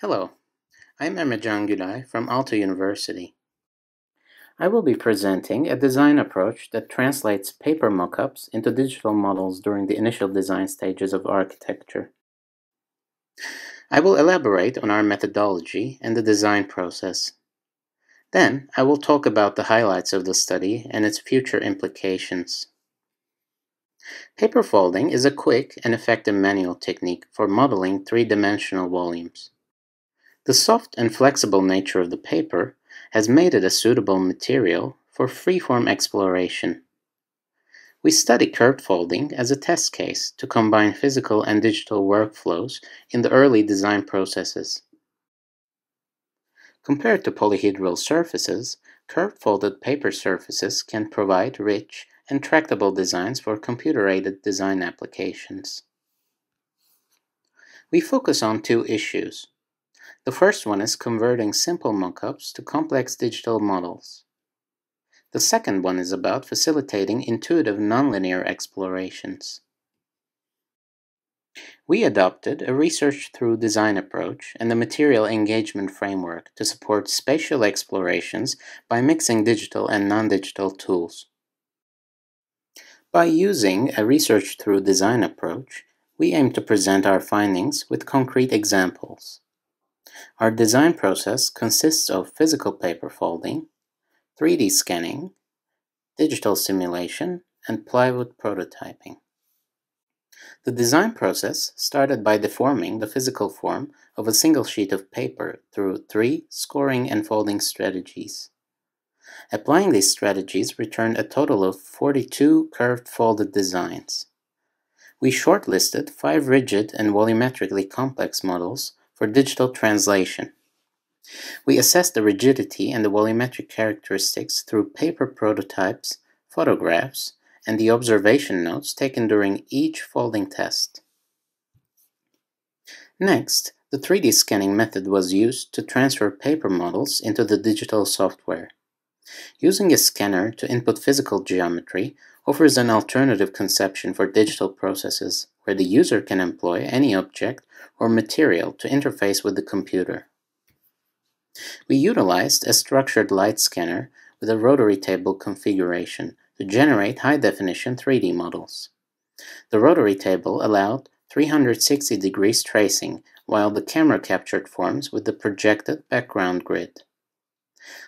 Hello, I'm Emrecan Gulay from Aalto University. I will be presenting a design approach that translates paper mockups into digital models during the initial design stages of architecture. I will elaborate on our methodology and the design process. Then, I will talk about the highlights of the study and its future implications. Paper folding is a quick and effective manual technique for modeling three-dimensional volumes. The soft and flexible nature of the paper has made it a suitable material for freeform exploration. We study curved folding as a test case to combine physical and digital workflows in the early design processes. Compared to polyhedral surfaces, curved folded paper surfaces can provide rich and tractable designs for computer-aided design applications. We focus on two issues. The first one is converting simple mockups to complex digital models. The second one is about facilitating intuitive nonlinear explorations. We adopted a research-through-design approach and a material engagement framework to support spatial explorations by mixing digital and non-digital tools. By using a research-through-design approach, we aim to present our findings with concrete examples. Our design process consists of physical paper folding, 3D scanning, digital simulation, and plywood prototyping. The design process started by deforming the physical form of a single sheet of paper through 3 scoring and folding strategies. Applying these strategies returned a total of 42 curved folded designs. We shortlisted 5 rigid and volumetrically complex models for digital translation. We assessed the rigidity and the volumetric characteristics through paper prototypes, photographs, and the observation notes taken during each folding test. Next, the 3D scanning method was used to transfer paper models into the digital software. Using a scanner to input physical geometry offers an alternative conception for digital processes where the user can employ any object or material to interface with the computer. We utilized a structured light scanner with a rotary table configuration to generate high-definition 3D models. The rotary table allowed 360 degrees tracing, while the camera captured forms with the projected background grid.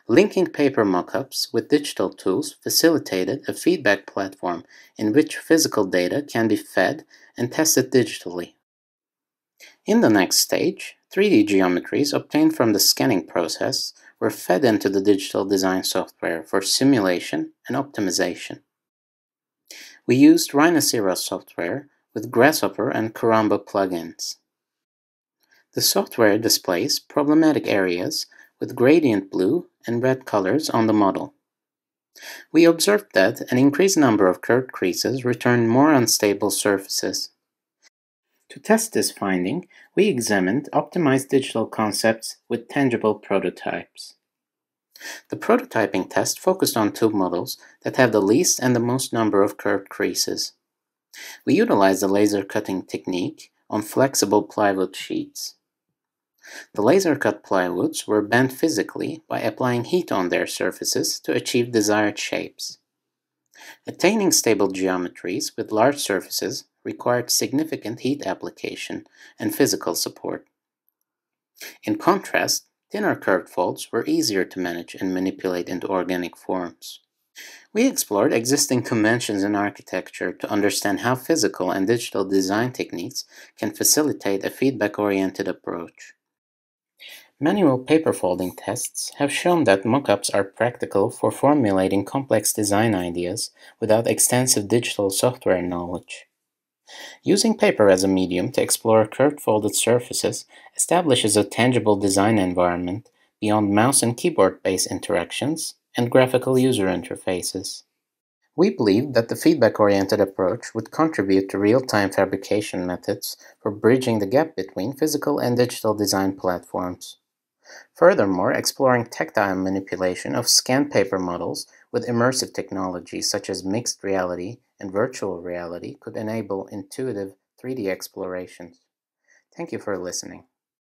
Linking paper mockups with digital tools facilitated a feedback platform in which physical data can be fed and tested digitally. In the next stage, 3D geometries obtained from the scanning process were fed into the digital design software for simulation and optimization. We used Rhinoceros software with Grasshopper and Karamba plugins. The software displays problematic areas with gradient blue and red colors on the model. We observed that an increased number of curved creases returned more unstable surfaces. To test this finding, we examined optimized digital concepts with tangible prototypes. The prototyping test focused on 2 models that have the least and the most number of curved creases. We utilized the laser cutting technique on flexible plywood sheets. The laser cut plywoods were bent physically by applying heat on their surfaces to achieve desired shapes. Attaining stable geometries with large surfaces required significant heat application and physical support. In contrast, thinner curved folds were easier to manage and manipulate into organic forms. We explored existing conventions in architecture to understand how physical and digital design techniques can facilitate a feedback-oriented approach. Manual paper folding tests have shown that mockups are practical for formulating complex design ideas without extensive digital software knowledge. Using paper as a medium to explore curved folded surfaces establishes a tangible design environment beyond mouse and keyboard-based interactions and graphical user interfaces. We believe that the feedback-oriented approach would contribute to real-time fabrication methods for bridging the gap between physical and digital design platforms. Furthermore, exploring tactile manipulation of scanned paper models with immersive technologies such as mixed reality and virtual reality could enable intuitive 3D explorations. Thank you for listening.